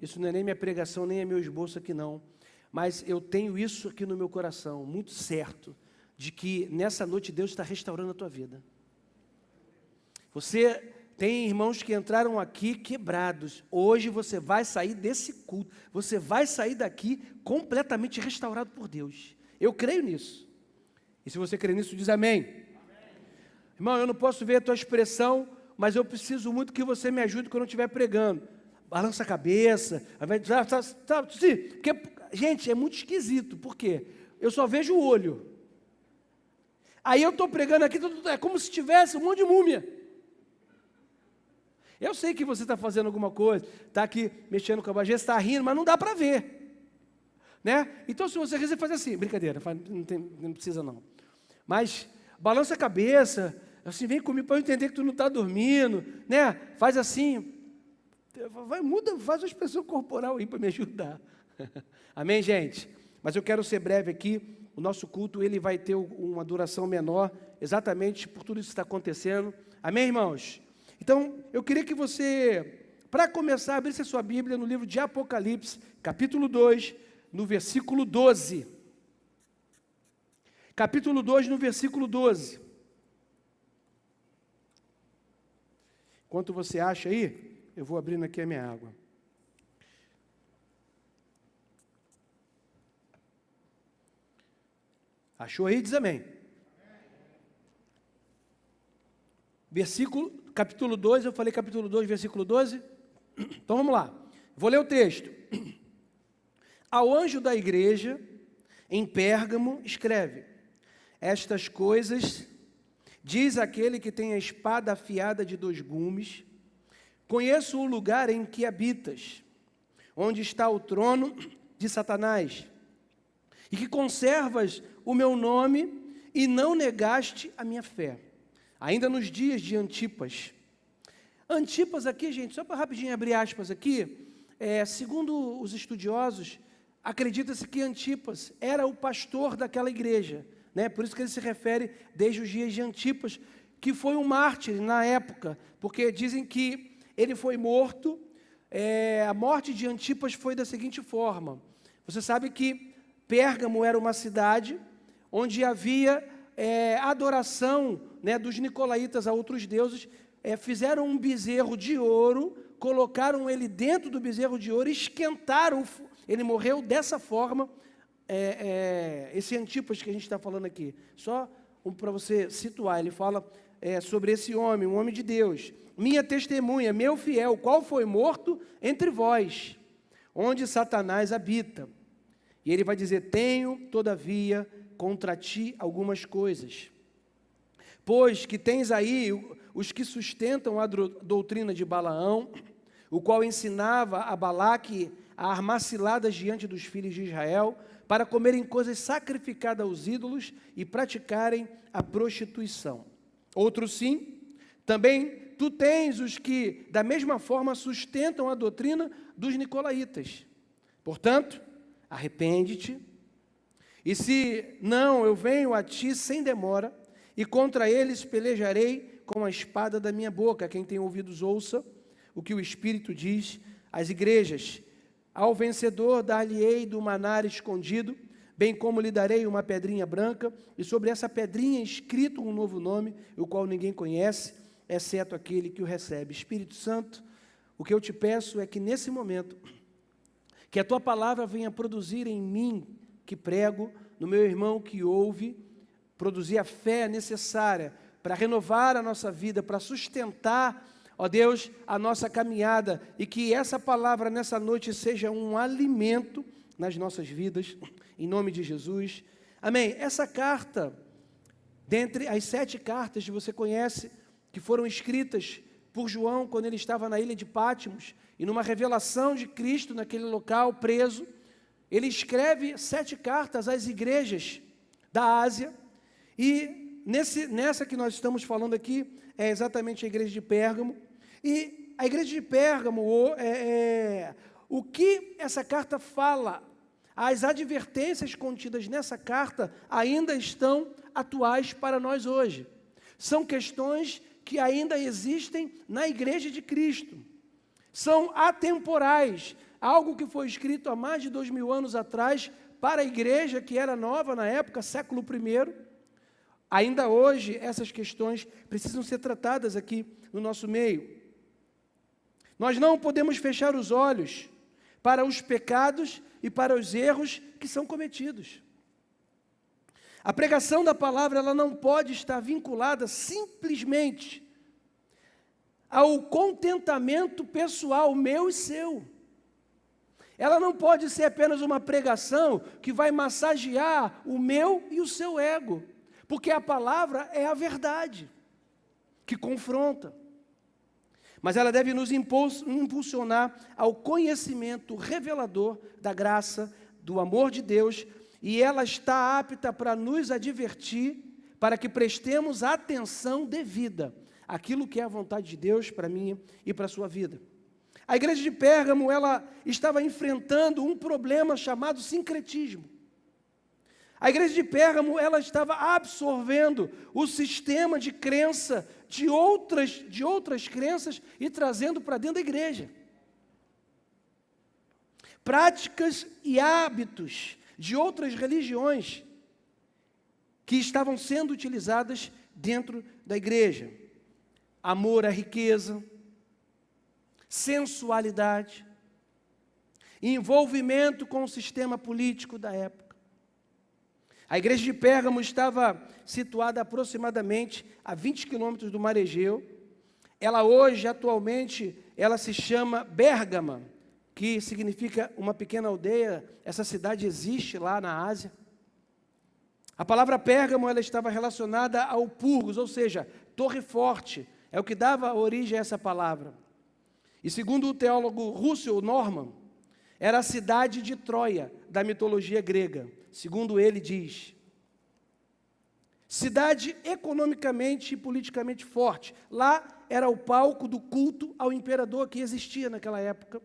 isso não é nem minha pregação, nem é meu esboço aqui não, mas eu tenho isso aqui no meu coração, muito certo, de que nessa noite Deus está restaurando a tua vida. Você tem irmãos que entraram aqui quebrados, hoje você vai sair desse culto, você vai sair daqui completamente restaurado por Deus. Eu creio nisso. E se você crê nisso, diz amém. Amém. Irmão, eu não posso ver a tua expressão, mas eu preciso muito que você me ajude quando eu estiver pregando. Balança a cabeça, porque, gente, é muito esquisito, por quê? Eu só vejo o olho. Aí eu estou pregando aqui, é como se tivesse um monte de múmia. Eu sei que você está fazendo alguma coisa, está aqui mexendo com a bagagem, está rindo, mas não dá para ver. Né? Então, se você quiser fazer assim, brincadeira, não precisa não. Mas balança a cabeça, assim, vem comigo para eu entender que tu não está dormindo, né? Faz assim, muda, faz uma expressão corporal aí para me ajudar. Amém, gente? Mas eu quero ser breve aqui. O nosso culto ele vai ter uma duração menor, exatamente por tudo isso que está acontecendo. Amém, irmãos? Então, eu queria que você, para começar, abrisse a sua Bíblia no livro de Apocalipse, capítulo 2, no versículo 12. Capítulo 2, no versículo 12. Enquanto você acha aí, eu vou abrindo aqui a minha água. Achou aí? Diz amém. Capítulo 2, eu falei capítulo 2, versículo 12. Então vamos lá. Vou ler o texto. Ao anjo da igreja, em Pérgamo, escreve: estas coisas diz aquele que tem a espada afiada de 2 gumes: conheço o lugar em que habitas, onde está o trono de Satanás, e que conservas o meu nome e não negaste a minha fé, ainda nos dias de Antipas. Antipas aqui, gente, só para rapidinho abrir aspas aqui, segundo os estudiosos, acredita-se que Antipas era o pastor daquela igreja, né? Por isso que ele se refere desde os dias de Antipas, que foi um mártir na época, porque dizem que ele foi morto. A morte de Antipas foi da seguinte forma: você sabe que Pérgamo era uma cidade onde havia adoração, né, dos nicolaítas a outros deuses. Fizeram um bezerro de ouro, colocaram ele dentro do bezerro de ouro, esquentaram, ele morreu dessa forma. Esse Antipas que a gente está falando aqui, só para você situar, ele fala sobre esse homem, um homem de Deus: minha testemunha, meu fiel, qual foi morto entre vós, onde Satanás habita. E ele vai dizer: tenho, todavia, contra ti algumas coisas, pois que tens aí os que sustentam a doutrina de Balaão, o qual ensinava a Balaque a armar ciladas diante dos filhos de Israel, para comerem coisas sacrificadas aos ídolos e praticarem a prostituição. Outro sim, também tu tens os que da mesma forma sustentam a doutrina dos nicolaítas. Portanto, arrepende-te, e se não, eu venho a ti sem demora, e contra eles pelejarei com a espada da minha boca. Quem tem ouvidos, ouça o que o Espírito diz às igrejas. Ao vencedor dar-lhe-ei do maná escondido, bem como lhe darei uma pedrinha branca, e sobre essa pedrinha escrito um novo nome, o qual ninguém conhece, exceto aquele que o recebe. Espírito Santo, o que eu te peço é que nesse momento, que a tua palavra venha produzir em mim, que prego, no meu irmão que ouve, produzir a fé necessária para renovar a nossa vida, para sustentar, ó Deus, a nossa caminhada, e que essa palavra nessa noite seja um alimento nas nossas vidas, em nome de Jesus. Amém. Essa carta, dentre as 7 cartas que você conhece, que foram escritas por João quando ele estava na ilha de Pátimos, e numa revelação de Cristo naquele local preso, ele escreve 7 cartas às igrejas da Ásia, e nessa que nós estamos falando aqui, é exatamente a igreja de Pérgamo. E a igreja de Pérgamo, o que essa carta fala, as advertências contidas nessa carta ainda estão atuais para nós hoje. São questões que ainda existem na igreja de Cristo. São atemporais. algo que foi escrito há mais de 2000 anos atrás para a igreja que era nova na época, século I. Ainda hoje, essas questões precisam ser tratadas aqui no nosso meio. Nós não podemos fechar os olhos para os pecados e para os erros que são cometidos. A pregação da palavra, ela não pode estar vinculada simplesmente ao contentamento pessoal meu e seu. Ela não pode ser apenas uma pregação que vai massagear o meu e o seu ego, porque a palavra é a verdade que confronta. Mas ela deve nos impulsionar ao conhecimento revelador da graça, do amor de Deus, e ela está apta para nos advertir, para que prestemos atenção devida àquilo que é a vontade de Deus para mim e para a sua vida. A igreja de Pérgamo, ela estava enfrentando um problema chamado sincretismo. A igreja de Pérgamo, ela estava absorvendo o sistema de crença de outras crenças e trazendo para dentro da igreja. Práticas e hábitos de outras religiões que estavam sendo utilizadas dentro da igreja. Amor à riqueza, sensualidade, envolvimento com o sistema político da época. A igreja de Pérgamo estava situada aproximadamente a 20 quilômetros do Mar Egeu. Ela hoje, atualmente, ela se chama Bérgama, que significa uma pequena aldeia. Essa cidade existe lá na Ásia. A palavra Pérgamo, ela estava relacionada ao Purgos, ou seja, torre forte, é o que dava origem a essa palavra. E segundo o teólogo Russell Norman, era a cidade de Troia, da mitologia grega. Segundo ele diz, cidade economicamente e politicamente forte. Lá era o palco do culto ao imperador que existia naquela época.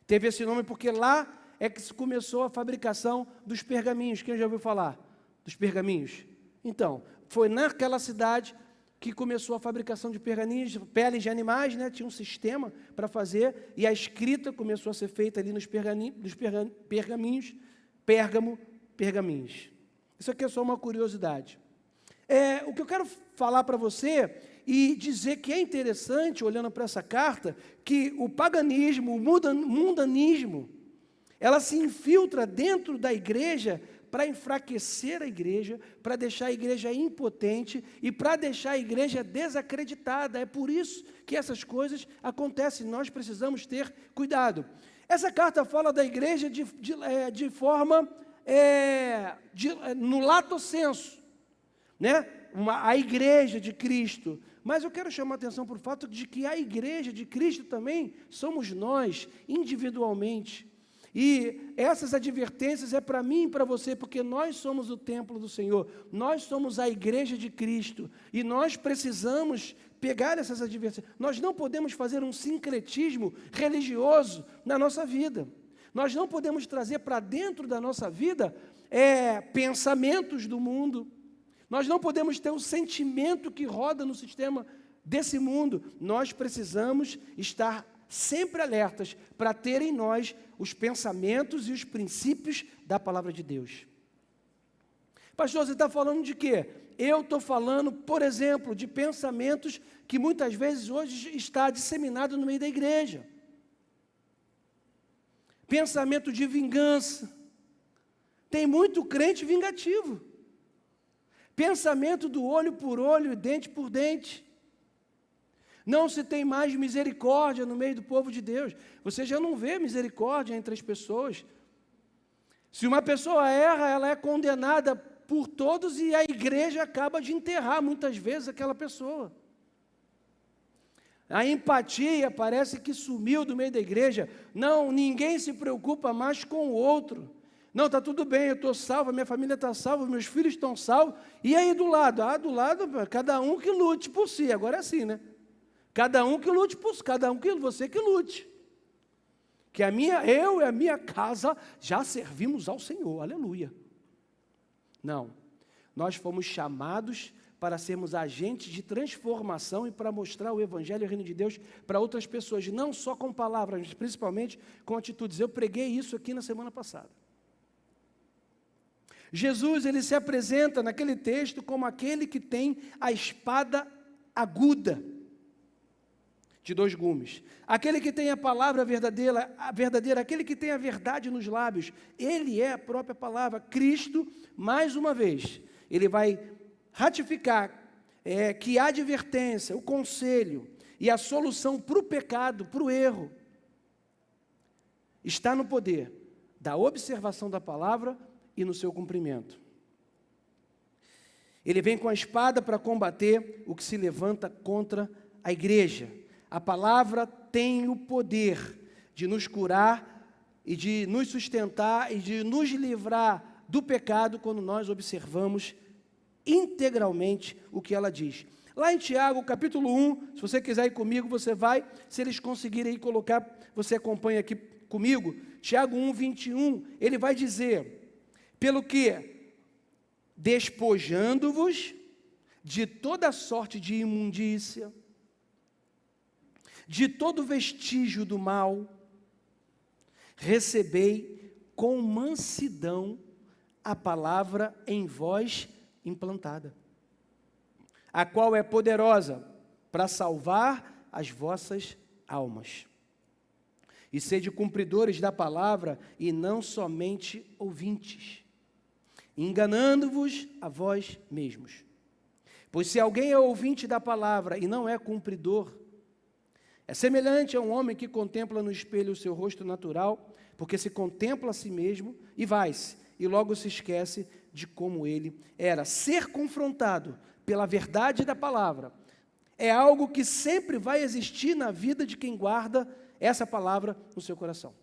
Teve esse nome porque lá é que se começou a fabricação dos pergaminhos. Quem já ouviu falar dos pergaminhos? Então, foi naquela cidade que começou a fabricação de pergaminhos, peles de animais, né? Tinha um sistema para fazer, e a escrita começou a ser feita ali nos pergaminhos, pergaminhos. Isso aqui é só uma curiosidade. O que eu quero falar para você e dizer que é interessante, olhando para essa carta, que o paganismo, o mundanismo, ela se infiltra dentro da igreja para enfraquecer a igreja, para deixar a igreja impotente e para deixar a igreja desacreditada. É por isso que essas coisas acontecem. Nós precisamos ter cuidado. Essa carta fala da igreja de forma, no lato sensu, né? A igreja de Cristo. Mas eu quero chamar a atenção para o fato de que a igreja de Cristo também somos nós, individualmente. E essas advertências é para mim e para você, porque nós somos o templo do Senhor, nós somos a igreja de Cristo, e nós precisamos pegar essas advertências. Nós não podemos fazer um sincretismo religioso na nossa vida. Nós não podemos trazer para dentro da nossa vida pensamentos do mundo. Nós não podemos ter o sentimento que roda no sistema desse mundo. Nós precisamos estar sempre alertas para ter em nós os pensamentos e os princípios da palavra de Deus. Pastor, você está falando de quê? Eu estou falando, por exemplo, de pensamentos que muitas vezes hoje está disseminado no meio da igreja. Pensamento de vingança. Tem muito crente vingativo. Pensamento do olho por olho e dente por dente. Não se tem mais misericórdia no meio do povo de Deus. Você já não vê misericórdia entre as pessoas. Se uma pessoa erra, ela é condenada por todos e a igreja acaba de enterrar muitas vezes aquela pessoa. A empatia parece que sumiu do meio da igreja. Não, ninguém se preocupa mais com o outro. Não, está tudo bem, eu estou salvo, minha família está salva, meus filhos estão salvos. E aí do lado? Do lado, cada um que lute por si. Agora é assim, né? Cada um que lute por si, você que lute. Que eu e a minha casa já servimos ao Senhor, aleluia. Não, nós fomos chamados para sermos agentes de transformação e para mostrar o Evangelho e o Reino de Deus para outras pessoas, não só com palavras, mas principalmente com atitudes. Eu preguei isso aqui na semana passada. Jesus, ele se apresenta naquele texto como aquele que tem a espada aguda de 2 gumes. Aquele que tem a palavra verdadeira, aquele que tem a verdade nos lábios. Ele é a própria palavra. Cristo, mais uma vez, ele vai ratificar que a advertência, o conselho e a solução para o pecado, para o erro, está no poder da observação da palavra e no seu cumprimento. Ele vem com a espada para combater o que se levanta contra a igreja. A palavra tem o poder de nos curar e de nos sustentar e de nos livrar do pecado quando nós observamos integralmente o que ela diz. Lá em Tiago, capítulo 1, se você quiser ir comigo, você vai. Se eles conseguirem colocar, você acompanha aqui comigo. Tiago 1, 21, ele vai dizer: pelo que, despojando-vos de toda sorte de imundícia, de todo vestígio do mal, recebei com mansidão a palavra em vós implantada, a qual é poderosa para salvar as vossas almas. E sede cumpridores da palavra e não somente ouvintes, enganando-vos a vós mesmos. Pois se alguém é ouvinte da palavra e não é cumpridor, é semelhante a um homem que contempla no espelho o seu rosto natural, porque se contempla a si mesmo e vai-se, e logo se esquece de como ele era. Ser confrontado pela verdade da palavra é algo que sempre vai existir na vida de quem guarda essa palavra no seu coração.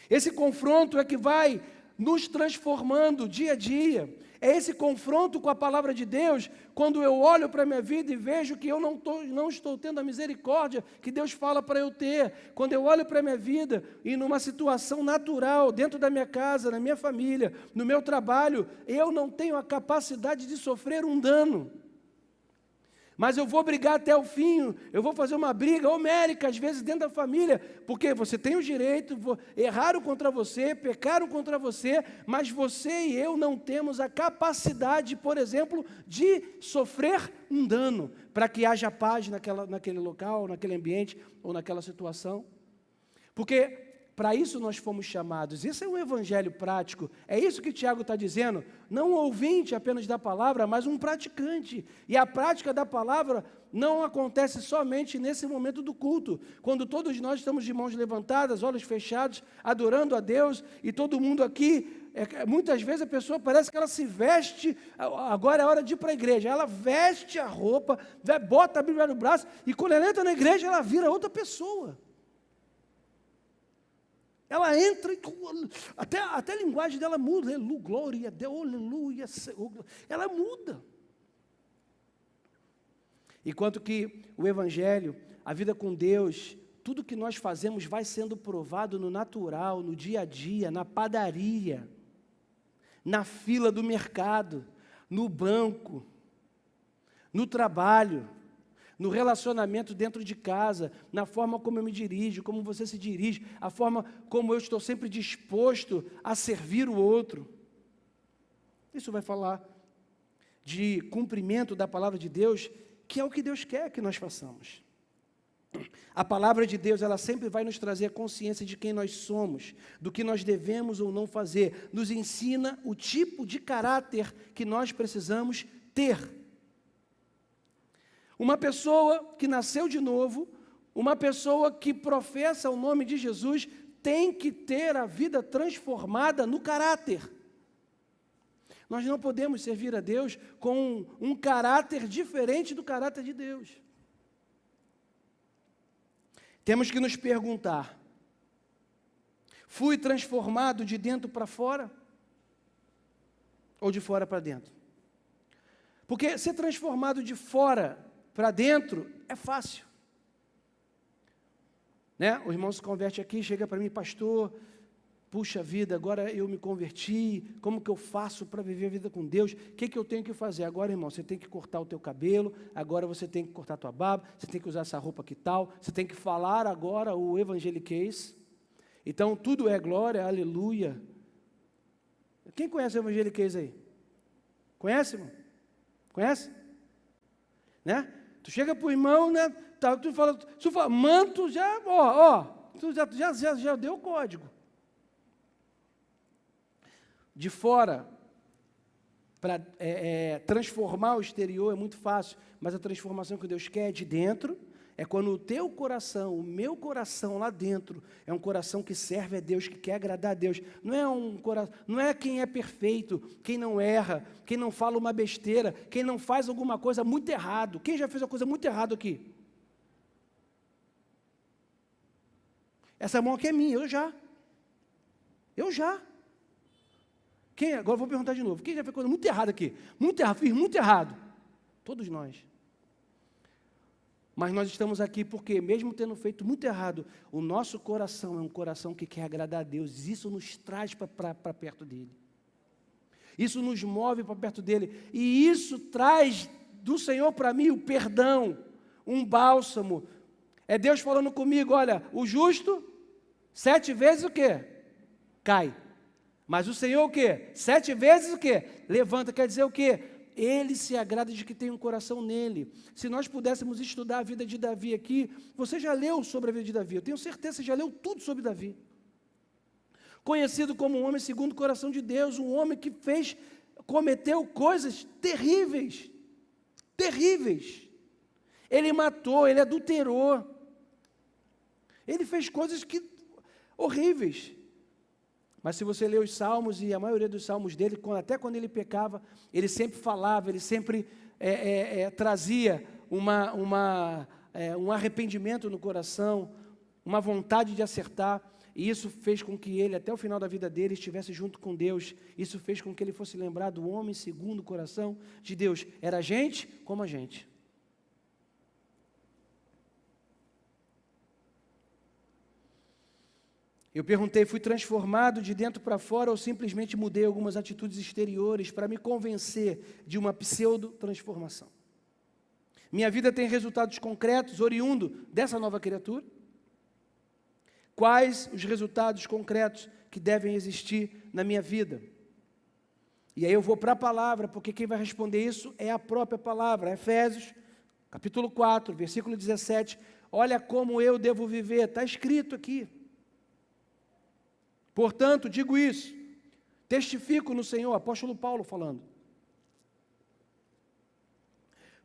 Esse confronto é que vai nos transformando dia a dia. É esse confronto com a palavra de Deus, quando eu olho para a minha vida e vejo que eu não estou tendo a misericórdia que Deus fala para eu ter. Quando eu olho para a minha vida e numa situação natural, dentro da minha casa, na minha família, no meu trabalho, eu não tenho a capacidade de sofrer um dano. Mas eu vou brigar até o fim, eu vou fazer uma briga homérica, às vezes dentro da família, porque você tem o direito, erraram contra você, pecaram contra você, mas você e eu não temos a capacidade, por exemplo, de sofrer um dano, para que haja paz naquele local, naquele ambiente, ou naquela situação. Porque para isso nós fomos chamados. Isso é um evangelho prático. É isso que Tiago está dizendo. Não um ouvinte apenas da palavra, mas um praticante. E a prática da palavra não acontece somente nesse momento do culto, quando todos nós estamos de mãos levantadas, olhos fechados, adorando a Deus, e todo mundo aqui, muitas vezes a pessoa parece que ela se veste, agora é hora de ir para a igreja, ela veste a roupa, bota a Bíblia no braço, e quando ela entra na igreja, ela vira outra pessoa. Ela entra e até a linguagem dela muda. Glória a Deus, aleluia. Ela muda. Enquanto que o Evangelho, a vida com Deus, tudo que nós fazemos vai sendo provado no natural, no dia a dia, na padaria, na fila do mercado, no banco, no trabalho, no relacionamento dentro de casa, na forma como eu me dirijo, como você se dirige, a forma como eu estou sempre disposto a servir o outro. Isso vai falar de cumprimento da palavra de Deus, que é o que Deus quer que nós façamos. A palavra de Deus, ela sempre vai nos trazer a consciência de quem nós somos, do que nós devemos ou não fazer, nos ensina o tipo de caráter que nós precisamos ter. Uma pessoa que nasceu de novo, uma pessoa que professa o nome de Jesus, tem que ter a vida transformada no caráter. Nós não podemos servir a Deus com um caráter diferente do caráter de Deus. Temos que nos perguntar: fui transformado de dentro para fora? Ou de fora para dentro? Porque ser transformado de fora para dentro é fácil, né? O irmão se converte aqui, chega para mim: pastor, puxa vida, agora eu me converti, como que eu faço para viver a vida com Deus? O que eu tenho que fazer? Agora, irmão, você tem que cortar o teu cabelo, agora você tem que cortar a tua barba, você tem que usar essa roupa que tal, você tem que falar agora o evangeliquez. Então, tudo é glória, aleluia. Quem conhece o evangeliquez aí? Conhece, irmão? Conhece? Né? Tu chega para o irmão, né? Tu fala, manto, já, tu já deu o código. De fora, para transformar o exterior é muito fácil, mas a transformação que Deus quer é de dentro, é quando o teu coração, o meu coração lá dentro, é um coração que serve a Deus, que quer agradar a Deus. Não é quem é perfeito, quem não erra, quem não fala uma besteira, quem não faz alguma coisa muito errado. Quem já fez uma coisa muito errada aqui? Essa mão aqui é minha, eu já. Agora eu vou perguntar de novo. Quem já fez coisa muito errada aqui? Muito errado, fiz muito errado. Todos nós. Mas nós estamos aqui porque, mesmo tendo feito muito errado, o nosso coração é um coração que quer agradar a Deus. Isso nos traz para perto dEle. Isso nos move para perto dEle. E isso traz do Senhor para mim o perdão, um bálsamo. É Deus falando comigo, olha, o justo, 7 vezes o quê? Cai. Mas o Senhor o quê? 7 vezes o quê? Levanta, quer dizer o quê? Ele se agrada de que tem um coração nele. Se nós pudéssemos estudar a vida de Davi aqui, você já leu sobre a vida de Davi, eu tenho certeza que você já leu tudo sobre Davi. Conhecido como um homem segundo o coração de Deus, um homem que cometeu coisas terríveis, terríveis. Ele matou, ele adulterou, ele fez coisas horríveis. Mas se você ler os salmos, e a maioria dos salmos dele, até quando ele pecava, ele sempre falava, ele sempre trazia um arrependimento no coração, uma vontade de acertar, e isso fez com que ele, até o final da vida dele, estivesse junto com Deus. Isso fez com que ele fosse lembrado do homem segundo o coração de Deus. Era gente como a gente. Eu perguntei, fui transformado de dentro para fora ou simplesmente mudei algumas atitudes exteriores para me convencer de uma pseudo-transformação? Minha vida tem resultados concretos, oriundo dessa nova criatura? Quais os resultados concretos que devem existir na minha vida? E aí eu vou para a palavra, porque quem vai responder isso é a própria palavra. Efésios, capítulo 4, versículo 17. Olha como eu devo viver, está escrito aqui. Portanto, digo isso, testifico no Senhor, apóstolo Paulo falando,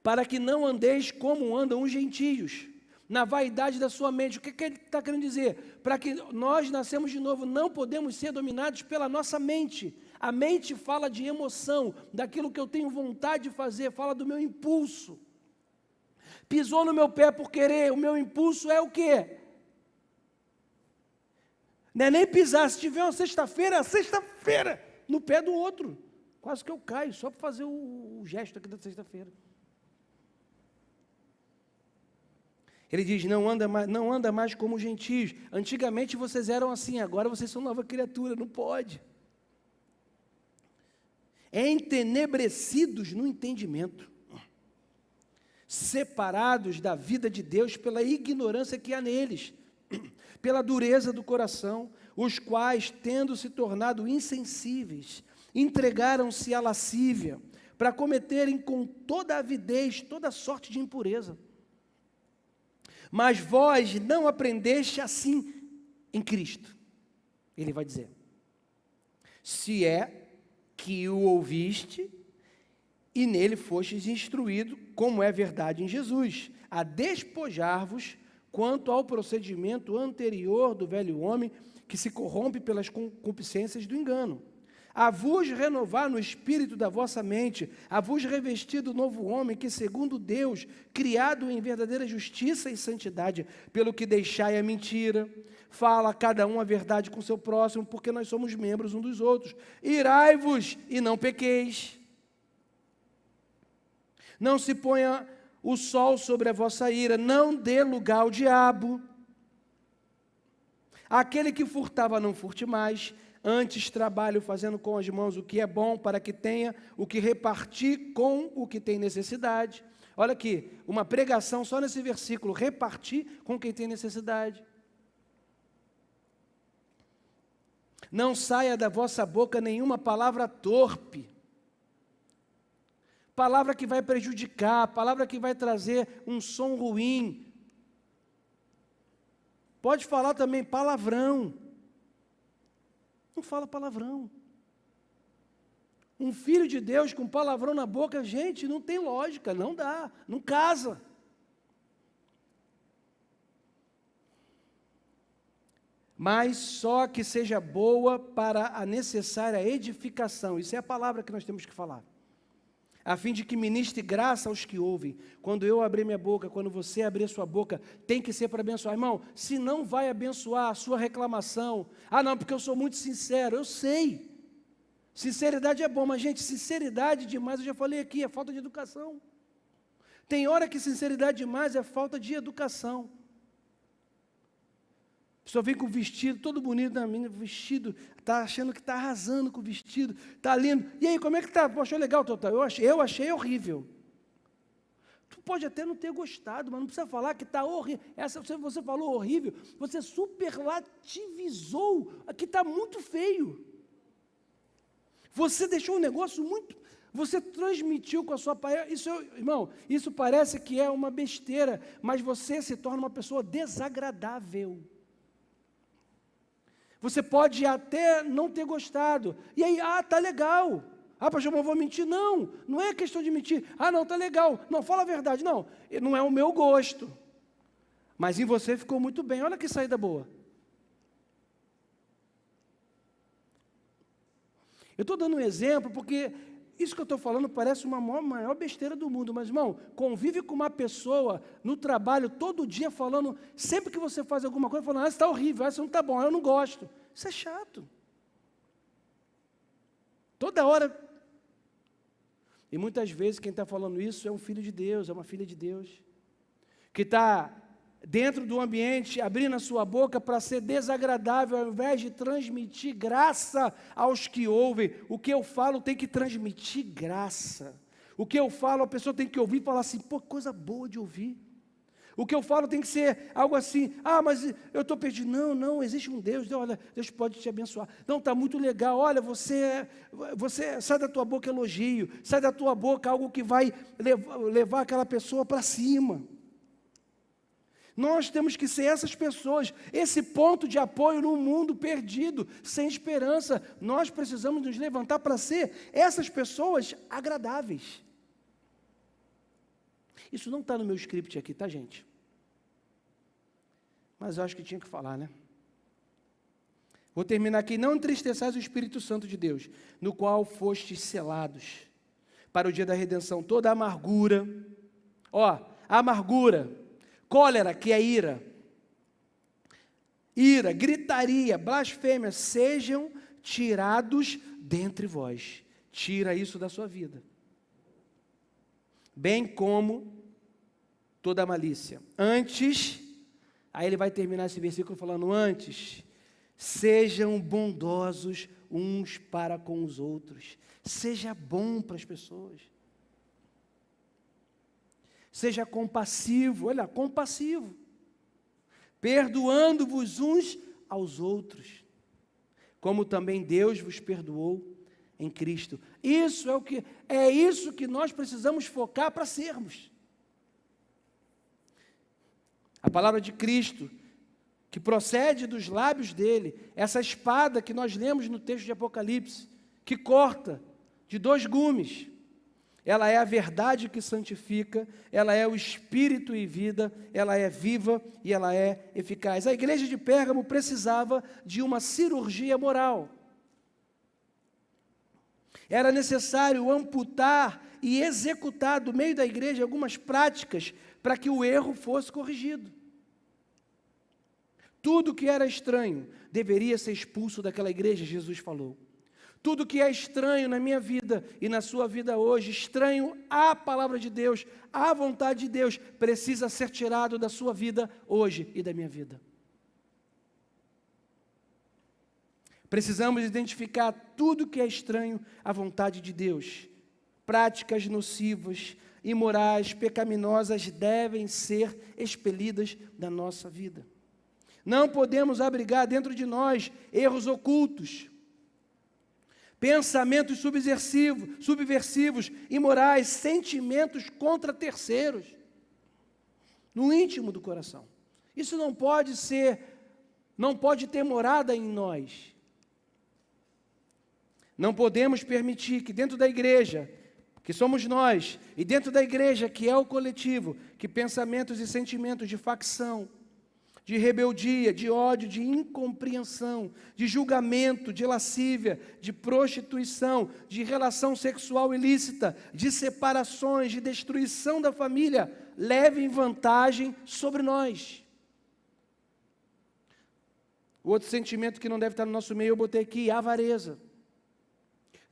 para que não andeis como andam os gentios, na vaidade da sua mente. O que ele está querendo dizer? Para que nós nascemos de novo, não podemos ser dominados pela nossa mente. A mente fala de emoção, daquilo que eu tenho vontade de fazer, fala do meu impulso. Pisou no meu pé por querer, o meu impulso é o quê? Não é nem pisar, se tiver uma sexta-feira, no pé do outro. Quase que eu caio, só para fazer o gesto aqui da sexta-feira. Ele diz, não anda mais como gentios. Antigamente vocês eram assim, agora vocês são nova criatura, não pode. Entenebrecidos no entendimento. Separados da vida de Deus pela ignorância que há neles. Pela dureza do coração, os quais, tendo se tornado insensíveis, entregaram-se à lascívia, para cometerem com toda avidez, toda sorte de impureza. Mas vós não aprendeste assim em Cristo. Ele vai dizer, se é que o ouviste, e nele fostes instruído, como é verdade em Jesus, a despojar-vos quanto ao procedimento anterior do velho homem, que se corrompe pelas concupiscências do engano. A vos renovar no espírito da vossa mente, a vos revestir do novo homem, que segundo Deus, criado em verdadeira justiça e santidade, pelo que deixai a mentira, fala cada um a verdade com seu próximo, porque nós somos membros uns dos outros. Irai-vos e não pequeis. Não se ponha o sol sobre a vossa ira, não dê lugar ao diabo. Aquele que furtava, não furte mais, antes trabalhe fazendo com as mãos o que é bom, para que tenha o que repartir com o que tem necessidade. Olha aqui, uma pregação só nesse versículo, repartir com quem tem necessidade. Não saia da vossa boca nenhuma palavra torpe, palavra que vai prejudicar, palavra que vai trazer um som ruim. Pode falar também palavrão. Não fala palavrão. Um filho de Deus com palavrão na boca, gente, não tem lógica, não dá, não casa. Mas só que seja boa para a necessária edificação. Isso é a palavra que nós temos que falar. A fim de que ministre graça aos que ouvem. Quando eu abrir minha boca, quando você abrir sua boca, tem que ser para abençoar. Irmão, se não vai abençoar a sua reclamação, não, porque eu sou muito sincero, eu sei. Sinceridade é bom, mas gente, sinceridade demais, eu já falei aqui, é falta de educação. Tem hora que sinceridade demais é falta de educação. A pessoa vem com o vestido, todo bonito, na menina, vestido, está achando que está arrasando com o vestido, está lindo. E aí, como é que está? Achou legal, Total? Eu achei horrível. Tu pode até não ter gostado, mas não precisa falar que está horrível. Você falou horrível, você superlativizou, aqui está muito feio. Você deixou um negócio muito... Você transmitiu com a sua palavra. Irmão, isso parece que é uma besteira, mas você se torna uma pessoa desagradável. Você pode até não ter gostado. E aí, tá legal. Pastor, mas eu vou mentir. Não, não é questão de mentir. Não, tá legal. Não, fala a verdade. Não é o meu gosto. Mas em você ficou muito bem. Olha que saída boa. Eu estou dando um exemplo porque isso que eu estou falando parece uma maior besteira do mundo. Mas, irmão, convive com uma pessoa no trabalho todo dia falando, sempre que você faz alguma coisa, falando, isso está horrível, isso não está bom, eu não gosto. Isso é chato. Toda hora. E muitas vezes quem está falando isso é um filho de Deus, é uma filha de Deus, que está dentro do ambiente, abrindo a sua boca para ser desagradável, ao invés de transmitir graça aos que ouvem. O que eu falo tem que transmitir graça. O que eu falo, a pessoa tem que ouvir e falar assim, coisa boa de ouvir. O que eu falo tem que ser algo assim, mas eu estou perdido. Não, existe um Deus, olha, Deus pode te abençoar. Não, está muito legal, olha, você sai da tua boca elogio, sai da tua boca algo que vai levar aquela pessoa para cima. Nós temos que ser essas pessoas, esse ponto de apoio num mundo perdido, sem esperança. Nós precisamos nos levantar para ser essas pessoas agradáveis. Isso não está no meu script aqui, tá, gente? Mas eu acho que tinha que falar, né? Vou terminar aqui. Não entristeçais o Espírito Santo de Deus, no qual fostes selados para o dia da redenção. Toda a amargura, amargura, cólera, que é ira, gritaria, blasfêmia, sejam tirados dentre vós. Tira isso da sua vida. Bem como toda a malícia. Antes, aí ele vai terminar esse versículo falando, antes, sejam bondosos uns para com os outros. Seja bom para as pessoas. Seja compassivo, compassivo, perdoando-vos uns aos outros, como também Deus vos perdoou em Cristo. Isso que nós precisamos focar para sermos. A palavra de Cristo, que procede dos lábios dele, essa espada que nós lemos no texto de Apocalipse, que corta de 2 gumes, ela é a verdade que santifica, ela é o espírito e vida, ela é viva e ela é eficaz. A igreja de Pérgamo precisava de uma cirurgia moral. Era necessário amputar e executar do meio da igreja algumas práticas para que o erro fosse corrigido. Tudo que era estranho deveria ser expulso daquela igreja, Jesus falou. Tudo que é estranho na minha vida e na sua vida hoje, estranho à palavra de Deus, à vontade de Deus, precisa ser tirado da sua vida hoje e da minha vida. Precisamos identificar tudo que é estranho à vontade de Deus. Práticas nocivas, imorais, pecaminosas devem ser expelidas da nossa vida. Não podemos abrigar dentro de nós erros ocultos, pensamentos subversivos, imorais, sentimentos contra terceiros, no íntimo do coração. Isso não pode ter morada em nós. Não podemos permitir que dentro da igreja, que somos nós, e dentro da igreja, que é o coletivo, que pensamentos e sentimentos de facção, de rebeldia, de ódio, de incompreensão, de julgamento, de lascívia, de prostituição, de relação sexual ilícita, de separações, de destruição da família, levem vantagem sobre nós. O outro sentimento que não deve estar no nosso meio, eu botei aqui, avareza.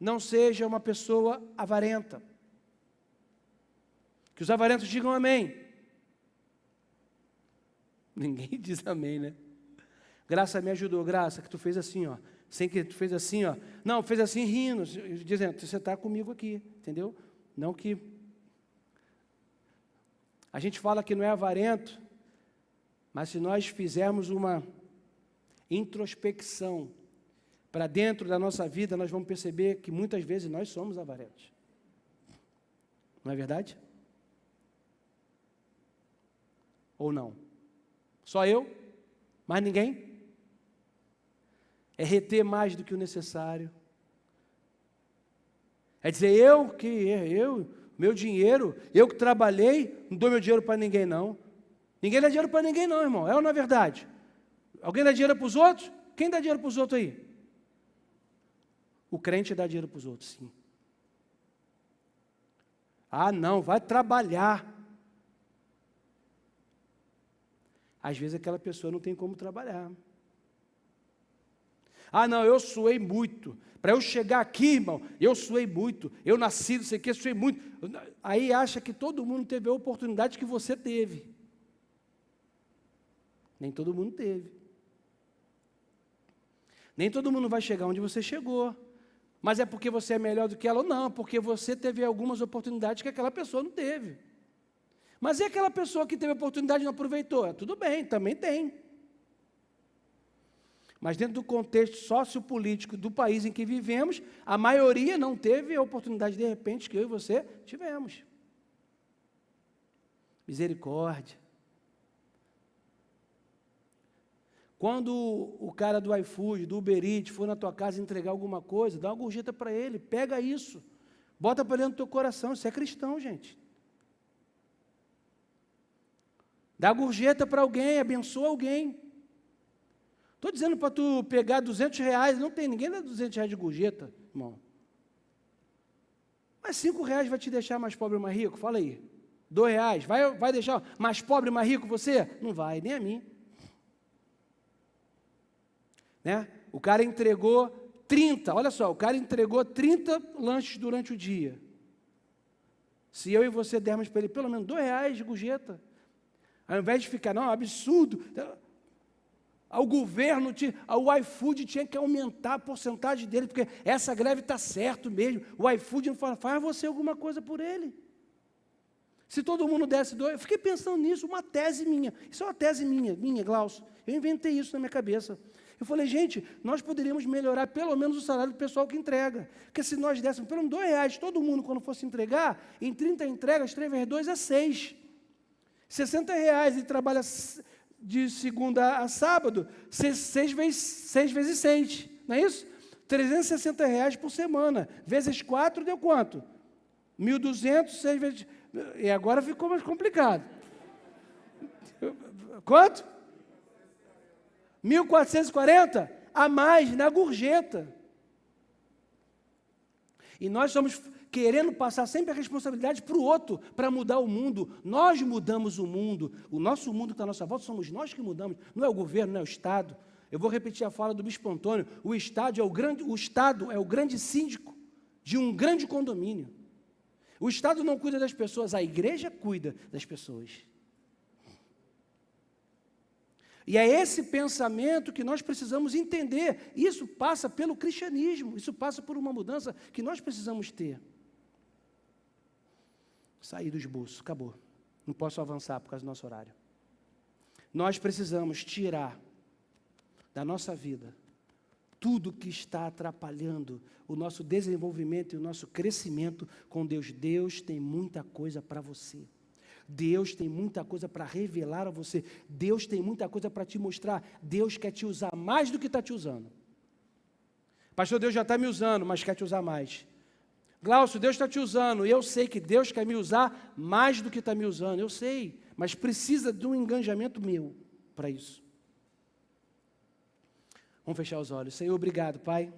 Não seja uma pessoa avarenta. Que os avarentos digam amém. Ninguém diz amém, né? Graça me ajudou, Graça, que tu fez assim, ó. Sem que tu fez assim, ó. Não, fez assim rindo, dizendo, você está comigo aqui, entendeu? Não que... A gente fala que não é avarento, mas se nós fizermos uma introspecção para dentro da nossa vida, nós vamos perceber que muitas vezes nós somos avarentos. Não é verdade? Ou não? Só eu? Mais ninguém? É reter mais do que o necessário. É dizer, meu dinheiro, eu que trabalhei, não dou meu dinheiro para ninguém não. Ninguém dá dinheiro para ninguém não, irmão. É ou não é verdade? Alguém dá dinheiro para os outros? Quem dá dinheiro para os outros aí? O crente dá dinheiro para os outros, sim. Ah, não, vai trabalhar. Às vezes aquela pessoa não tem como trabalhar. Ah, não, eu suei muito. Para eu chegar aqui, irmão, eu suei muito. Eu nasci, não sei o que, suei muito. Aí acha que todo mundo teve a oportunidade que você teve. Nem todo mundo teve. Nem todo mundo vai chegar onde você chegou. Mas é porque você é melhor do que ela ou não, porque você teve algumas oportunidades que aquela pessoa não teve. Mas e aquela pessoa que teve a oportunidade e não aproveitou? Tudo bem, também tem. Mas dentro do contexto sociopolítico do país em que vivemos, a maioria não teve a oportunidade, de repente, que eu e você tivemos. Misericórdia. Quando o cara do iFood, do Uber Eats, for na tua casa entregar alguma coisa, dá uma gorjeta para ele, pega isso, bota para dentro do teu coração, isso é cristão, gente. Dá gorjeta para alguém, abençoa alguém. Estou dizendo para tu pegar R$200, não tem ninguém dá R$200 de gorjeta, irmão. Mas R$5 vai te deixar mais pobre ou mais rico? Fala aí. R$2, vai deixar mais pobre ou mais rico você? Não vai, nem a mim. Né? O cara entregou 30, olha só, o cara entregou 30 lanches durante o dia. Se eu e você dermos para ele pelo menos R$2 de gorjeta, ao invés de ficar, não, absurdo, o governo, o iFood tinha que aumentar a porcentagem dele, porque essa greve está certo mesmo, o iFood não faz você alguma coisa por ele. Se todo mundo desse R$2, eu fiquei pensando nisso, uma tese minha, isso é uma tese minha, Glaucio, eu inventei isso na minha cabeça. Eu falei, gente, nós poderíamos melhorar pelo menos o salário do pessoal que entrega. Porque se nós dessemos pelo menos R$2, todo mundo, quando fosse entregar, em 30 entregas, 3 vezes 2 é 6. R$60 e trabalha de segunda a sábado, 6 vezes 6, não é isso? R$360 por semana, vezes 4 deu quanto? 1.200, 6 vezes... E agora ficou mais complicado. Quanto? 1.440 a mais na gorjeta. E nós estamos querendo passar sempre a responsabilidade para o outro, para mudar o mundo. Nós mudamos o mundo. O nosso mundo que está à nossa volta somos nós que mudamos. Não é o governo, não é o Estado. Eu vou repetir a fala do Bispo Antônio. O Estado é o grande síndico de um grande condomínio. O Estado não cuida das pessoas, a igreja cuida das pessoas. E é esse pensamento que nós precisamos entender. Isso passa pelo cristianismo, isso passa por uma mudança que nós precisamos ter. Saí do esboço, acabou. Não posso avançar por causa do nosso horário. Nós precisamos tirar da nossa vida tudo que está atrapalhando o nosso desenvolvimento e o nosso crescimento com Deus. Deus tem muita coisa para você. Deus tem muita coisa para revelar a você. Deus tem muita coisa para te mostrar. Deus quer te usar mais do que está te usando. Pastor, Deus já está me usando, mas quer te usar mais. Glaucio, Deus está te usando, e eu sei que Deus quer me usar mais do que está me usando. Eu sei, mas precisa de um engajamento meu para isso. Vamos fechar os olhos. Senhor, obrigado, Pai.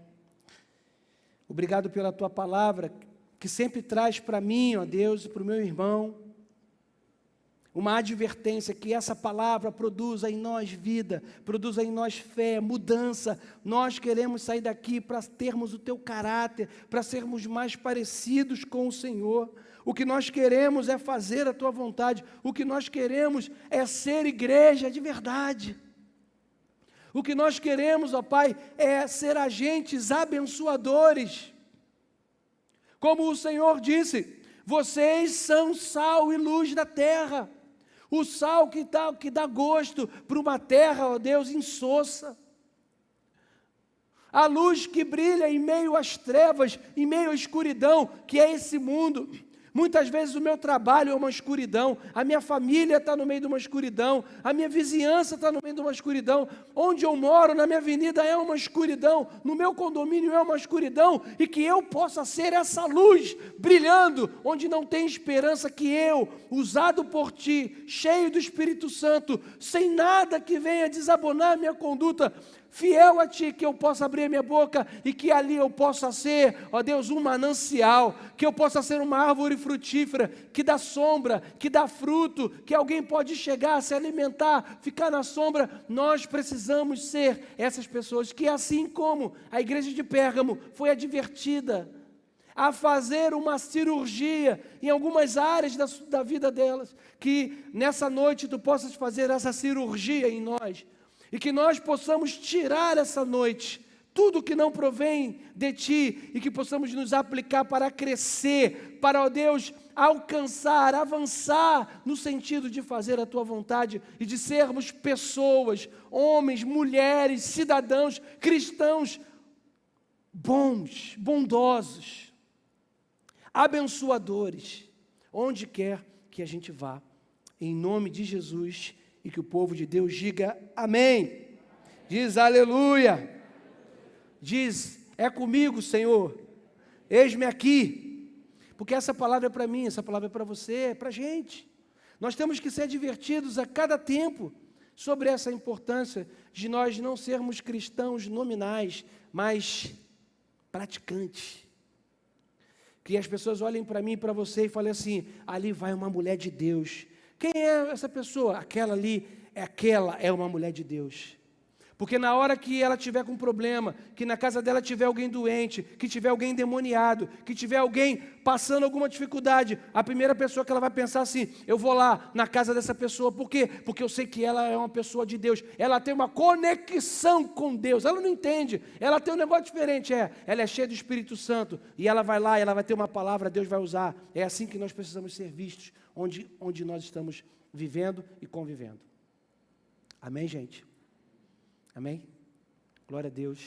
Obrigado pela Tua palavra, que sempre traz para mim, ó Deus, e para o meu irmão, uma advertência, que essa palavra produza em nós vida, produza em nós fé, mudança. Nós queremos sair daqui para termos o Teu caráter, para sermos mais parecidos com o Senhor. O que nós queremos é fazer a Tua vontade. O que nós queremos é ser igreja de verdade. O que nós queremos, ó Pai, é ser agentes abençoadores. Como o Senhor disse, vocês são sal e luz da terra. O sal que dá gosto para uma terra, ó Deus, insossa. A luz que brilha em meio às trevas, em meio à escuridão, que é esse mundo. Muitas vezes o meu trabalho é uma escuridão, a minha família está no meio de uma escuridão, a minha vizinhança está no meio de uma escuridão, onde eu moro, na minha avenida, é uma escuridão, no meu condomínio é uma escuridão, e que eu possa ser essa luz brilhando, onde não tem esperança, que eu, usado por Ti, cheio do Espírito Santo, sem nada que venha desabonar a minha conduta, fiel a Ti, que eu possa abrir a minha boca e que ali eu possa ser, ó Deus, um manancial, que eu possa ser uma árvore frutífera, que dá sombra, que dá fruto, que alguém pode chegar, se alimentar, ficar na sombra. Nós precisamos ser essas pessoas que, assim como a igreja de Pérgamo foi advertida a fazer uma cirurgia em algumas áreas da vida delas, que nessa noite Tu possas fazer essa cirurgia em nós, e que nós possamos tirar essa noite tudo que não provém de Ti, e que possamos nos aplicar para crescer, para, ó Deus, alcançar, avançar no sentido de fazer a Tua vontade e de sermos pessoas, homens, mulheres, cidadãos, cristãos bons, bondosos, abençoadores, onde quer que a gente vá, em nome de Jesus. E que o povo de Deus diga amém. Diz aleluia. Diz, é comigo, Senhor. Eis-me aqui. Porque essa palavra é para mim, essa palavra é para você, é para a gente. Nós temos que ser advertidos a cada tempo sobre essa importância de nós não sermos cristãos nominais, mas praticantes. Que as pessoas olhem para mim e para você e falem assim, ali vai uma mulher de Deus. Quem é essa pessoa? Aquela ali, aquela é uma mulher de Deus. Porque na hora que ela tiver com problema, que na casa dela tiver alguém doente, que tiver alguém endemoniado, que tiver alguém passando alguma dificuldade, a primeira pessoa que ela vai pensar assim, eu vou lá na casa dessa pessoa. Por quê? Porque eu sei que ela é uma pessoa de Deus, ela tem uma conexão com Deus, ela não entende, ela tem um negócio diferente, ela é cheia do Espírito Santo, e ela vai lá e ela vai ter uma palavra, Deus vai usar. É assim que nós precisamos ser vistos, onde nós estamos vivendo e convivendo. Amém, gente? Amém? Glória a Deus.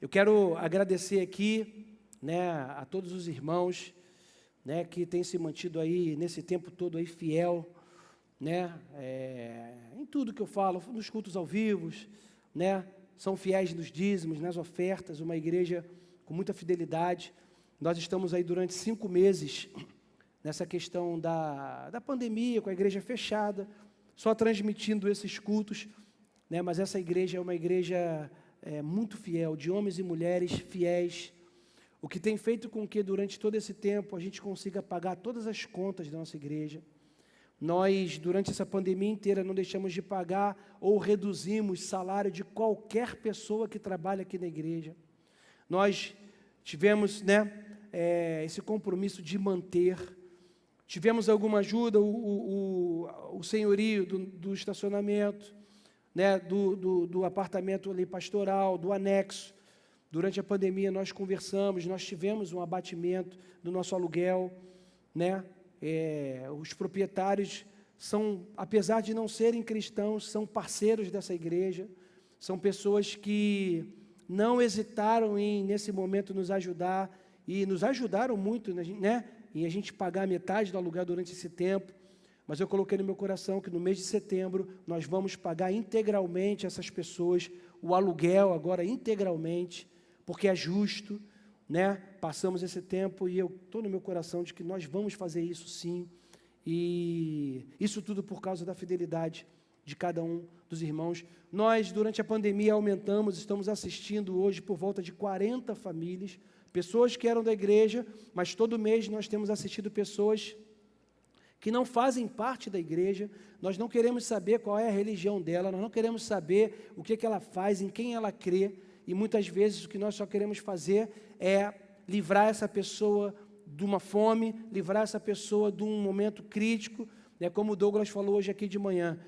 Eu quero agradecer aqui, né, a todos os irmãos, né, que têm se mantido aí, nesse tempo todo aí, fiel, né, em tudo que eu falo, nos cultos ao vivo, né, são fiéis nos dízimos, nas ofertas, uma igreja com muita fidelidade. Nós estamos aí durante 5 meses, nessa questão da pandemia, com a igreja fechada, só transmitindo esses cultos, né? Mas essa igreja é uma igreja muito fiel, de homens e mulheres fiéis, o que tem feito com que durante todo esse tempo a gente consiga pagar todas as contas da nossa igreja. Nós, durante essa pandemia inteira, não deixamos de pagar ou reduzimos salário de qualquer pessoa que trabalha aqui na igreja. Nós tivemos, né, esse compromisso de manter tivemos alguma ajuda, o senhorio do estacionamento, né, do apartamento ali pastoral, do anexo. Durante a pandemia nós conversamos, nós tivemos um abatimento do nosso aluguel, né? Os proprietários são, apesar de não serem cristãos, são parceiros dessa igreja, são pessoas que não hesitaram em, nesse momento, nos ajudar, e nos ajudaram muito, né? Em a gente pagar metade do aluguel durante esse tempo. Mas eu coloquei no meu coração que no mês de setembro nós vamos pagar integralmente essas pessoas, o aluguel agora integralmente, porque é justo, né? Passamos esse tempo e eu estou no meu coração de que nós vamos fazer isso sim, e isso tudo por causa da fidelidade de cada um dos irmãos. Nós, durante a pandemia, aumentamos, estamos assistindo hoje por volta de 40 famílias, pessoas que eram da igreja, mas todo mês nós temos assistido pessoas que não fazem parte da igreja. Nós não queremos saber qual é a religião dela, nós não queremos saber o que ela faz, em quem ela crê, e muitas vezes o que nós só queremos fazer é livrar essa pessoa de uma fome, livrar essa pessoa de um momento crítico, né, como o Douglas falou hoje aqui de manhã.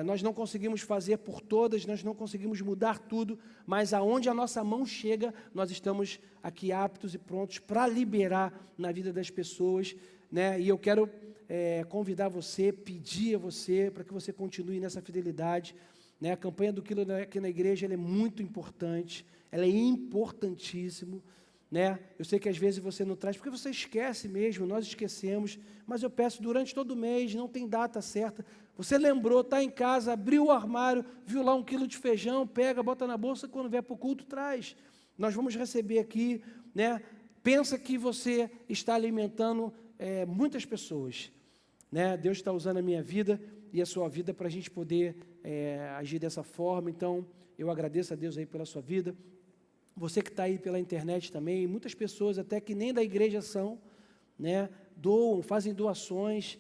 Nós não conseguimos fazer por todas, nós não conseguimos mudar tudo, mas aonde a nossa mão chega, nós estamos aqui aptos e prontos para liberar na vida das pessoas, né? E eu quero convidar você, pedir a você, para que você continue nessa fidelidade, né? A campanha do Quilo aqui na igreja ela é muito importante, ela é importantíssimo, né? Eu sei que às vezes você não traz, porque você esquece mesmo, nós esquecemos, mas eu peço durante todo o mês, não tem data certa, você lembrou, está em casa, abriu o armário, viu lá 1 quilo de feijão, pega, bota na bolsa, quando vier para o culto, traz. Nós vamos receber aqui, né? Pensa que você está alimentando muitas pessoas, né? Deus está usando a minha vida e a sua vida para a gente poder agir dessa forma. Então, eu agradeço a Deus aí pela sua vida. Você que está aí pela internet também, muitas pessoas até que nem da igreja são, né? Doam, fazem doações,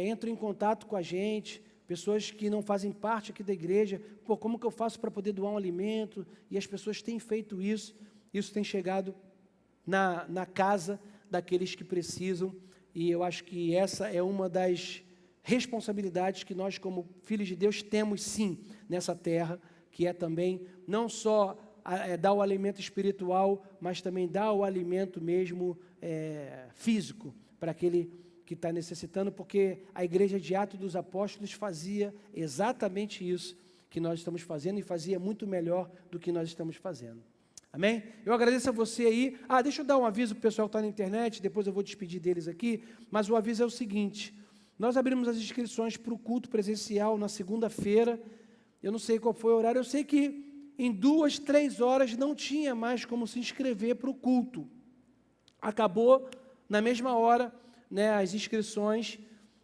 entram em contato com a gente, pessoas que não fazem parte aqui da igreja. Pô, como que eu faço para poder doar um alimento? E as pessoas têm feito isso tem chegado na casa daqueles que precisam, e eu acho que essa é uma das responsabilidades que nós, como filhos de Deus, temos sim nessa terra, que é também não só dar o alimento espiritual, mas também dar o alimento mesmo físico para aquele que está necessitando, porque a igreja de Atos dos Apóstolos fazia exatamente isso que nós estamos fazendo, e fazia muito melhor do que nós estamos fazendo. Amém? Eu agradeço a você aí. Deixa eu dar um aviso para o pessoal que está na internet, depois eu vou despedir deles aqui, mas o aviso é o seguinte: nós abrimos as inscrições para o culto presencial na segunda-feira. Eu não sei qual foi o horário, eu sei que em 2, 3 horas não tinha mais como se inscrever para o culto. Acabou na mesma hora, né, as inscrições,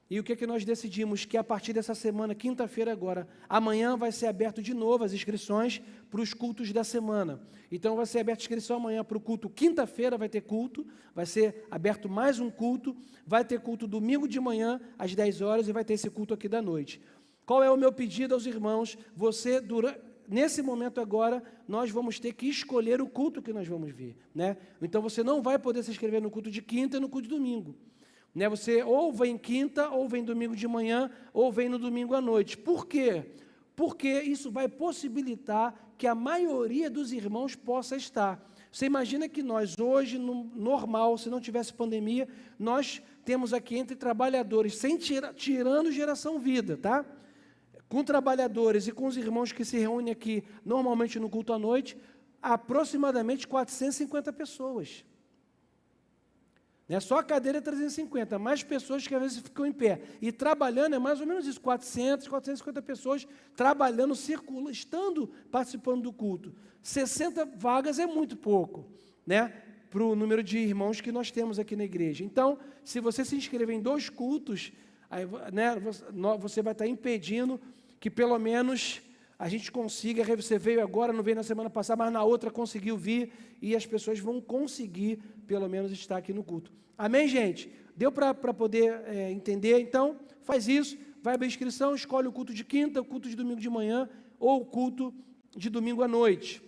e o que nós decidimos? Que a partir dessa semana, quinta-feira agora, amanhã vai ser aberto de novo as inscrições para os cultos da semana. Então vai ser aberta a inscrição amanhã para o culto, quinta-feira vai ter culto, vai ser aberto mais um culto, vai ter culto domingo de manhã às 10 horas e vai ter esse culto aqui da noite. Qual é o meu pedido aos irmãos? Você, nesse momento agora, nós vamos ter que escolher o culto que nós vamos ver, né? Então você não vai poder se inscrever no culto de quinta e no culto de domingo, né? Você ou vem quinta, ou vem domingo de manhã, ou vem no domingo à noite. Por quê? Porque isso vai possibilitar que a maioria dos irmãos possa estar. Você imagina que nós hoje, no normal, se não tivesse pandemia, nós temos aqui entre trabalhadores, tirando Geração Vida, tá? Com trabalhadores e com os irmãos que se reúnem aqui, normalmente no culto à noite, aproximadamente 450 pessoas. Só a cadeira é 350, mais pessoas que às vezes ficam em pé. E trabalhando é mais ou menos isso, 450 pessoas trabalhando, circulando, participando do culto. 60 vagas é muito pouco, né, para o número de irmãos que nós temos aqui na igreja. Então, se você se inscrever em 2 cultos, aí, né, você vai estar impedindo que pelo menos a gente consiga. Você veio agora, não veio na semana passada, mas na outra conseguiu vir, e as pessoas vão conseguir pelo menos estar aqui no culto. Amém, gente? Deu para poder entender? Então, faz isso, vai abrir a inscrição, escolhe o culto de quinta, o culto de domingo de manhã, ou o culto de domingo à noite.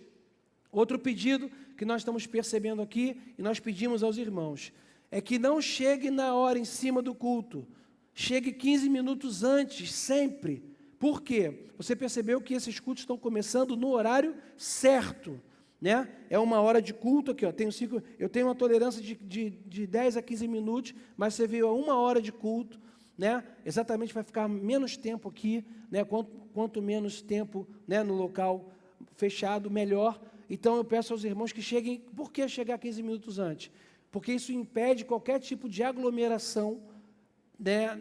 Outro pedido que nós estamos percebendo aqui, e nós pedimos aos irmãos, é que não chegue na hora em cima do culto. Chegue 15 minutos antes, sempre. Por quê? Você percebeu que esses cultos estão começando no horário certo, né? É uma hora de culto aqui, ó. Eu tenho uma tolerância de 10 a 15 minutos, mas você veio a 1 hora de culto, né? Exatamente, vai ficar menos tempo aqui, né? Quanto menos tempo, né, no local fechado, melhor. Então eu peço aos irmãos que cheguem. Por que chegar 15 minutos antes? Porque isso impede qualquer tipo de aglomeração, né,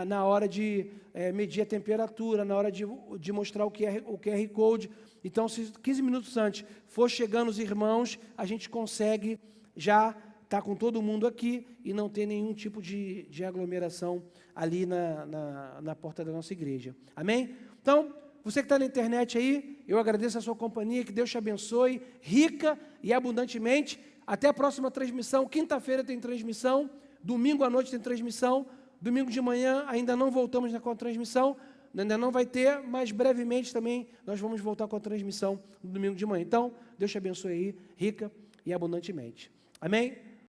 na hora de medir a temperatura, na hora de mostrar o QR Code. Então, se 15 minutos antes for chegando os irmãos, a gente consegue já estar com todo mundo aqui e não ter nenhum tipo de aglomeração ali na porta da nossa igreja. Amém? Então, você que está na internet aí, eu agradeço a sua companhia, que Deus te abençoe, rica e abundantemente. Até a próxima transmissão. Quinta-feira tem transmissão, domingo à noite tem transmissão, domingo de manhã ainda não voltamos com a transmissão, ainda não vai ter, mas brevemente também nós vamos voltar com a transmissão no domingo de manhã. Então, Deus te abençoe aí, rica e abundantemente. Amém?